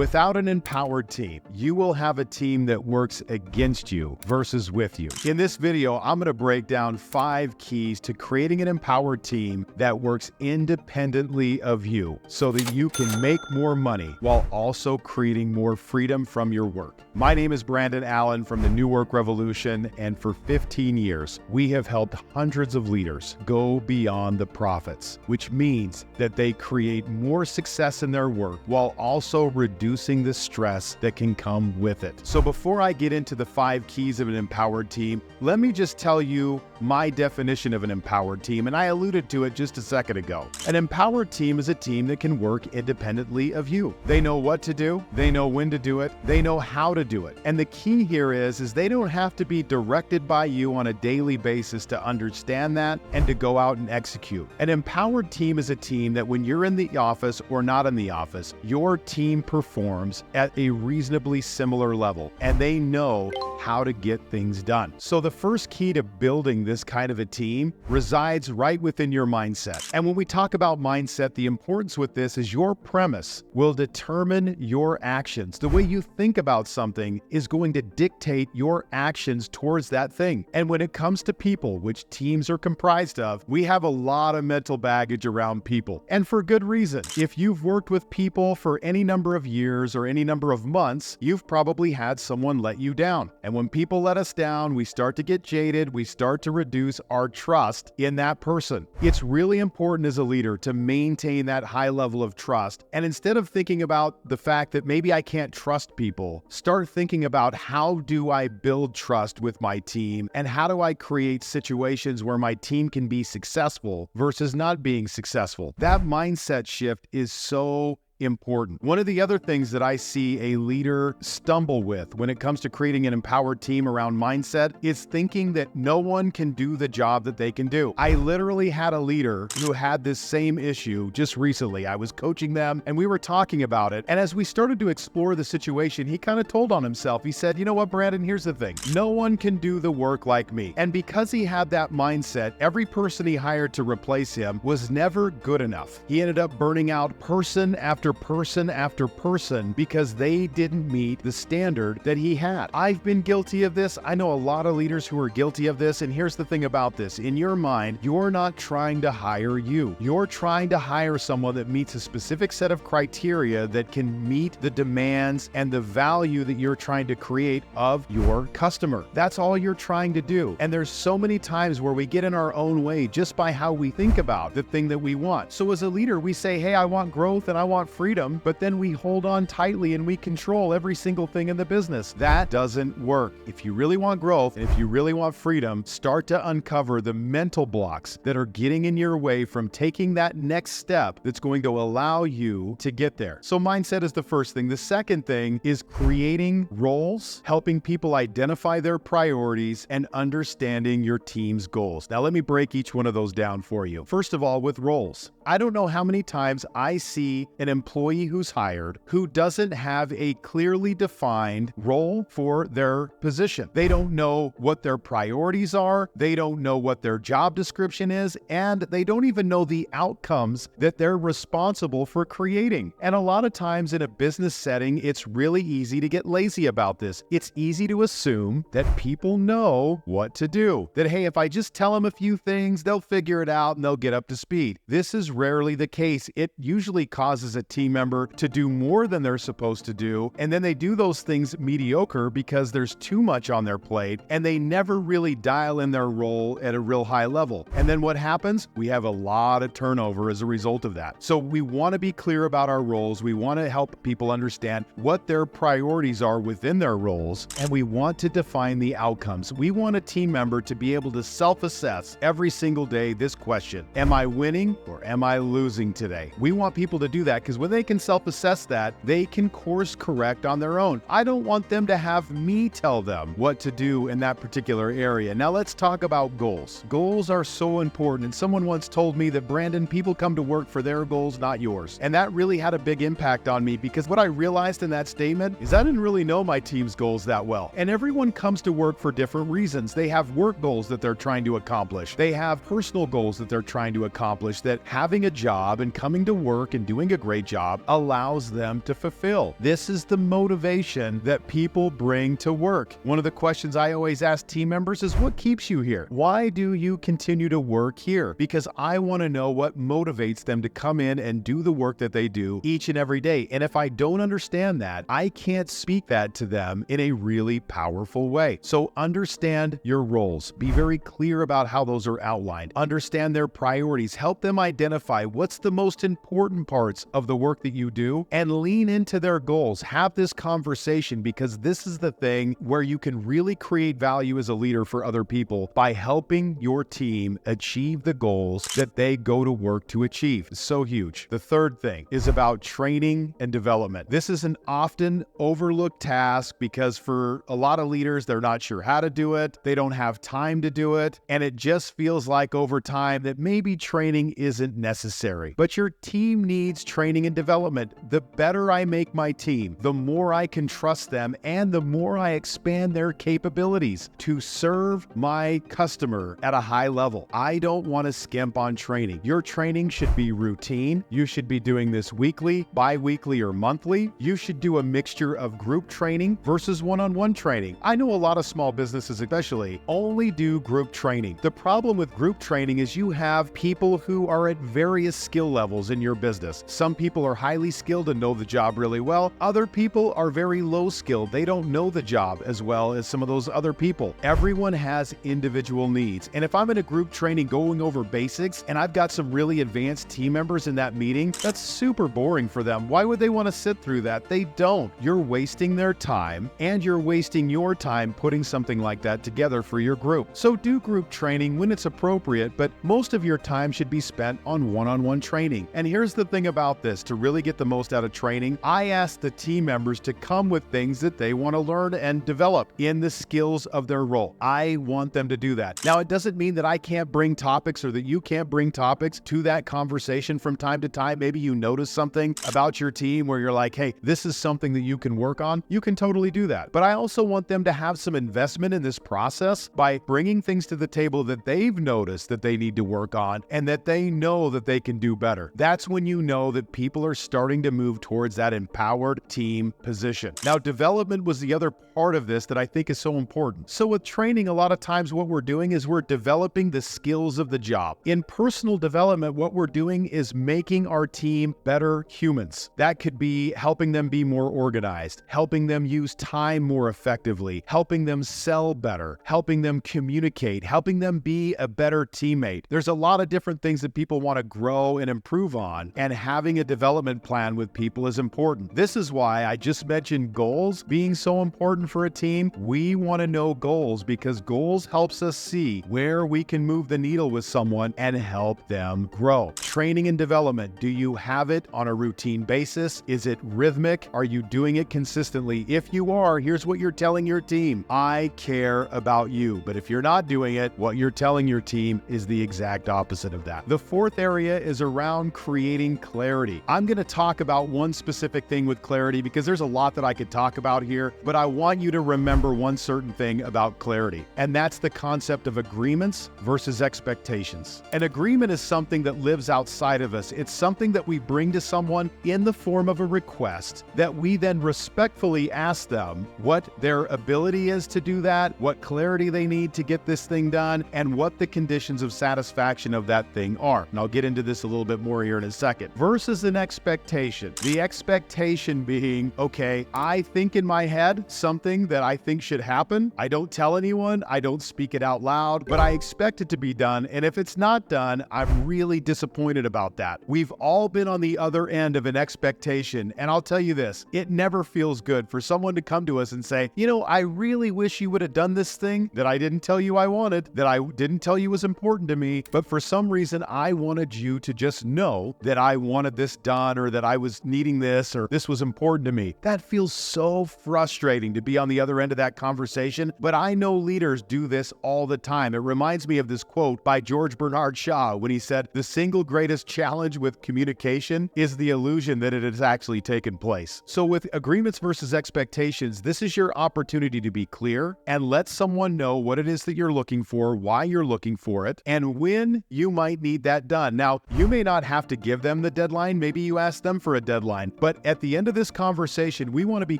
Without an empowered team, you will have a team that works against you versus with you. In this video, I'm going to break down 5 keys to creating an empowered team that works independently of you so that you can make more money while also creating more freedom from your work. My name is Brandon Allen from the New Work Revolution, and for 15 years, we have helped hundreds of leaders go beyond the profits, which means that they create more success in their work while also reducing the stress that can come with it. So before I get into the 5 keys of an empowered team, let me just tell you my definition of an empowered team, and I alluded to it just a second ago. An empowered team is a team that can work independently of you. They know what to do, they know when to do it, they know how to do it. And the key here is they don't have to be directed by you on a daily basis to understand that and to go out and execute. An empowered team is a team that when you're in the office or not in the office, your team performs at a reasonably similar level, and they know how to get things done. So the first key to building this kind of a team resides right within your mindset. And when we talk about mindset, the importance with this is your premise will determine your actions. The way you think about something is going to dictate your actions towards that thing. And when it comes to people, which teams are comprised of, we have a lot of mental baggage around people, and for good reason. If you've worked with people for any number of years or any number of months, you've probably had someone let you down. And when people let us down, we start to get jaded, we start to reduce our trust in that person. It's really important as a leader to maintain that high level of trust. And instead of thinking about the fact that maybe I can't trust people, start thinking about how do I build trust with my team and how do I create situations where my team can be successful versus not being successful. That mindset shift is so important. One of the other things that I see a leader stumble with when it comes to creating an empowered team around mindset is thinking that no one can do the job that they can do. I literally had a leader who had this same issue just recently. I was coaching them and we were talking about it. And as we started to explore the situation, he kind of told on himself. He said, you know what, Brandon, here's the thing. No one can do the work like me. And because he had that mindset, every person he hired to replace him was never good enough. He ended up burning out person after person because they didn't meet the standard that he had. I've been guilty of this. I know a lot of leaders who are guilty of this. And here's the thing about this. In your mind, you're not trying to hire you. You're trying to hire someone that meets a specific set of criteria that can meet the demands and the value that you're trying to create of your customer. That's all you're trying to do. And there's so many times where we get in our own way just by how we think about the thing that we want. So as a leader, we say, hey, I want growth and I want freedom, but then we hold on tightly and we control every single thing in the business. That doesn't work. If you really want growth and if you really want freedom, start to uncover the mental blocks that are getting in your way from taking that next step that's going to allow you to get there. So mindset is the first thing. The second thing is creating roles, helping people identify their priorities and understanding your team's goals. Now let me break each one of those down for you. First of all, with roles. I don't know how many times I see an employee who's hired who doesn't have a clearly defined role for their position. They don't know what their priorities are, they don't know what their job description is, and they don't even know the outcomes that they're responsible for creating. And a lot of times in a business setting, it's really easy to get lazy about this. It's easy to assume that people know what to do. That, hey, if I just tell them a few things, they'll figure it out and they'll get up to speed. This is rarely the case. It usually causes a team member to do more than they're supposed to do, and then they do those things mediocre because there's too much on their plate and they never really dial in their role at a real high level. And then what happens? We have a lot of turnover as a result of that. So we want to be clear about our roles. We want to help people understand what their priorities are within their roles, and we want to define the outcomes. We want a team member to be able to self-assess every single day this question: am I winning or am I losing today? We want people to do that because when they can self-assess that, they can course correct on their own. I don't want them to have me tell them what to do in that particular area. Now let's talk about goals. Goals are so important. And someone once told me that, Brandon, people come to work for their goals, not yours. And that really had a big impact on me because what I realized in that statement is I didn't really know my team's goals that well. And everyone comes to work for different reasons. They have work goals that they're trying to accomplish. They have personal goals that they're trying to accomplish that have having a job and coming to work and doing a great job allows them to fulfill. This is the motivation that people bring to work. One of the questions I always ask team members is, what keeps you here? Why do you continue to work here? Because I want to know what motivates them to come in and do the work that they do each and every day. And if I don't understand that, I can't speak that to them in a really powerful way. So understand your roles. Be very clear about how those are outlined. Understand their priorities. Help them identify what's the most important parts of the work that you do and lean into their goals. Have this conversation, because this is the thing where you can really create value as a leader for other people by helping your team achieve the goals that they go to work to achieve. It's so huge. The third thing is about training and development. This is an often overlooked task because for a lot of leaders, they're not sure how to do it. They don't have time to do it. And it just feels like over time that maybe training isn't necessary. But your team needs training and development. The better I make my team, the more I can trust them and the more I expand their capabilities to serve my customer at a high level. I don't want to skimp on training. Your training should be routine. You should be doing this weekly, bi-weekly, or monthly. You should do a mixture of group training versus one-on-one training. I know a lot of small businesses especially only do group training. The problem with group training is you have people who are at various skill levels in your business. Some people are highly skilled and know the job really well. Other people are very low skilled. They don't know the job as well as some of those other people. Everyone has individual needs. And if I'm in a group training going over basics and I've got some really advanced team members in that meeting, that's super boring for them. Why would they want to sit through that? They don't. You're wasting their time and you're wasting your time putting something like that together for your group. So do group training when it's appropriate, but most of your time should be spent on one-on-one training. And here's the thing about this, to really get the most out of training, I ask the team members to come with things that they want to learn and develop in the skills of their role. I want them to do that. Now, it doesn't mean that I can't bring topics or that you can't bring topics to that conversation from time to time. Maybe you notice something about your team where you're like, hey, this is something that you can work on. You can totally do that. But I also want them to have some investment in this process by bringing things to the table that they've noticed that they need to work on and that they know that they can do better. That's when you know that people are starting to move towards that empowered team position. Now, development was the other part of this that I think is so important. So with training, a lot of times what we're doing is we're developing the skills of the job. In personal development, what we're doing is making our team better humans. That could be helping them be more organized, helping them use time more effectively, helping them sell better, helping them communicate, helping them be a better teammate. There's a lot of different things that people want to grow and improve on, and having a development plan with people is important. This is why I just mentioned goals being so important for a team. We want to know goals because goals helps us see where we can move the needle with someone and help them grow. Training and development. Do you have it on a routine basis? Is it rhythmic? Are you doing it consistently? If you are, here's what you're telling your team. I care about you. But if you're not doing it, what you're telling your team is the exact opposite of that. The fourth area is around creating clarity. I'm going to talk about one specific thing with clarity because there's a lot that I could talk about here, but I want you to remember one certain thing about clarity, and that's the concept of agreements versus expectations. An agreement is something that lives outside of us. It's something that we bring to someone in the form of a request that we then respectfully ask them what their ability is to do that, what clarity they need to get this thing done, and what the conditions of satisfaction of that thing are. And I'll get into this a little bit more here in a second. Versus an expectation. The expectation being, okay, I think in my head something that I think should happen. I don't tell anyone, I don't speak it out loud, but I expect it to be done. And if it's not done, I'm really disappointed about that. We've all been on the other end of an expectation. And I'll tell you this, it never feels good for someone to come to us and say, you know, I really wish you would have done this thing that I didn't tell you I wanted, that I didn't tell you was important to me, but for some reason I wanted you to just know that I wanted this done or that I was needing this or this was important to me. That feels so frustrating to be on the other end of that conversation, but I know leaders do this all the time. It reminds me of this quote by George Bernard Shaw when he said, the single greatest challenge with communication is the illusion that it has actually taken place. So with agreements versus expectations, this is your opportunity to be clear and let someone know what it is that you're looking for, why you're looking for it, and when you might need that done. Now, you may not have to give them the deadline. Maybe you ask them for a deadline. But at the end of this conversation, we want to be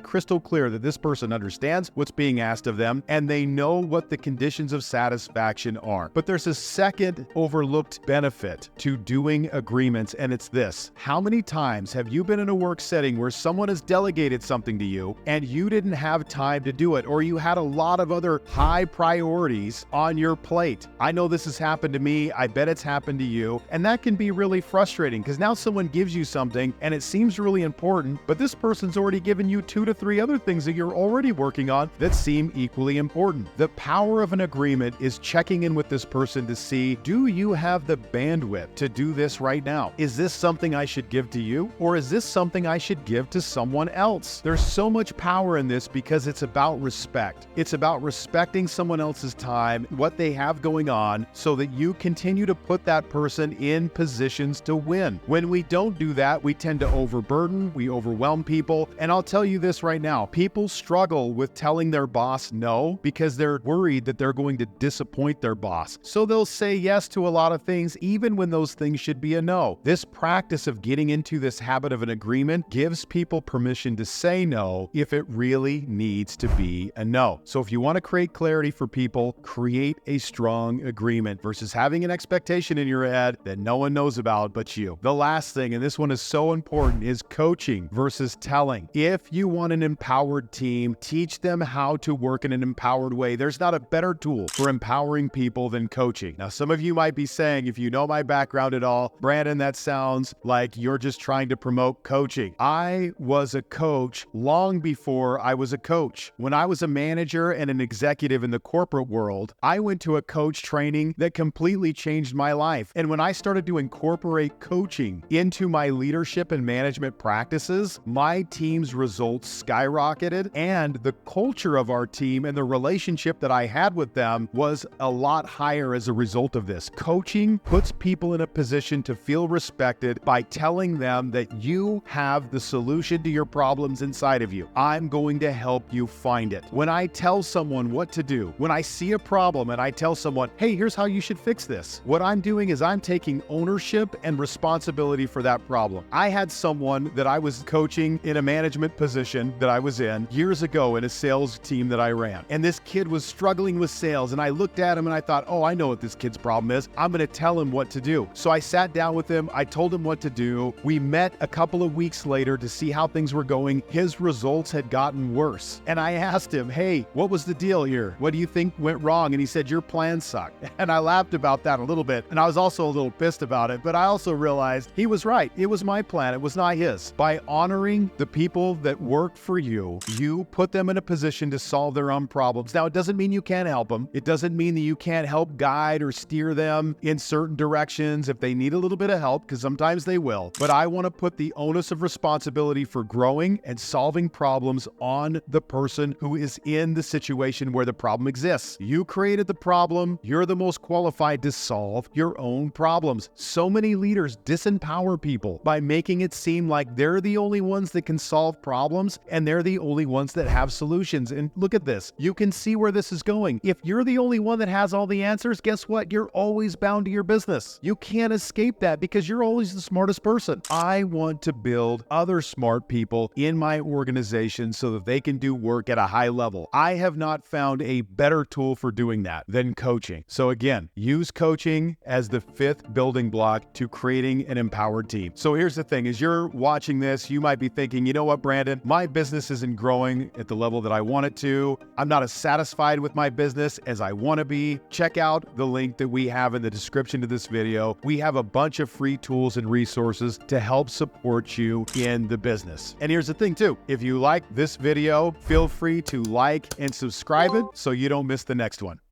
crystal clear that this person understands what's being asked of them and they know what the conditions of satisfaction are. But there's a second overlooked benefit to doing agreements, and it's this. How many times have you been in a work setting where someone has delegated something to you and you didn't have time to do it, or you had a lot of other high priorities on your plate? I know this has happened to me. I bet it's happened to you. And that can be really frustrating because now someone gives you something and it seems really important, but this person's already given you 2 to 3 other things that you're already working on that seem equally important. The power of an agreement is checking in with this person to see, do you have the bandwidth to do this right now? Is this something I should give to you, or is this something I should give to someone else? There's so much power in this because it's about respect. It's about respecting someone else's time, what they have going on, so that you continue to put that person in positions to win. When we don't do that, we tend to overburden, we overwhelm people. And I'll tell you this right now, people struggle with telling their boss no because they're worried that they're going to disappoint their boss. So they'll say yes to a lot of things, even when those things should be a no. This practice of getting into this habit of an agreement gives people permission to say no if it really needs to be a no. So if you want to create clarity for people, create a strong agreement versus having an expectation in your head that no one knows about but you. The last thing, and this one is so important, is coaching versus telling. If you want an empowered team, teach them how to work in an empowered way. There's not a better tool for empowering people than coaching. Now, some of you might be saying, if you know my background at all, Brandon, that sounds like you're just trying to promote coaching. I was a coach long before I was a coach. When I was a manager and an executive in the corporate world, I went to a coach training that completely changed my life. And when I started to incorporate coaching into my leadership and management practices, my team's results skyrocketed, and the culture of our team and the relationship that I had with them was a lot higher as a result of this. Coaching puts people in a position to feel respected by telling them that you have the solution to your problems inside of you. I'm going to help you find it. When I tell someone what to do, when I see a problem and I tell someone, hey, here's how you should fix this, what I'm doing is I'm taking ownership and responsibility for that problem. I had someone that I was coaching in a management position that I was in years ago in a sales team that I ran. And this kid was struggling with sales. And I looked at him and I thought, oh, I know what this kid's problem is. I'm going to tell him what to do. So I sat down with him. I told him what to do. We met a couple of weeks later to see how things were going. His results had gotten worse. And I asked him, hey, what was the deal here? What do you think went wrong? And he said, your plan sucked. And I laughed about that a little bit. And I was also a little pissed about it. But I also realized he was right. It was my plan. It was not his. By honoring the people that work for you, you put them in a position to solve their own problems. Now, it doesn't mean you can't help them. It doesn't mean that you can't help guide or steer them in certain directions if they need a little bit of help, because sometimes they will. But I want to put the onus of responsibility for growing and solving problems on the person who is in the situation where the problem exists. You created the problem. You're the most qualified to solve your own problems. So many leaders disempower people by making it seem like they're the only ones that can solve problems and they're the only ones that have solutions. And look at this. You can see where this is going. If you're the only one that has all the answers, guess what? You're always bound to your business. You can't escape that because you're always the smartest person. I want to build other smart people in my organization so that they can do work at a high level. I have not found a better tool for doing that than coaching. So again, use coaching as the 5th building block to creating an empowered team. So here's the thing, as you're watching this, you might be thinking, you know what, Brandon, my business isn't growing at the level that I want it to. I'm not as satisfied with my business as I want to be. Check out the link that we have in the description to this video. We have a bunch of free tools and resources to help support you in the business. And here's the thing too, if you like this video, feel free to like and subscribe it so you don't miss the next one.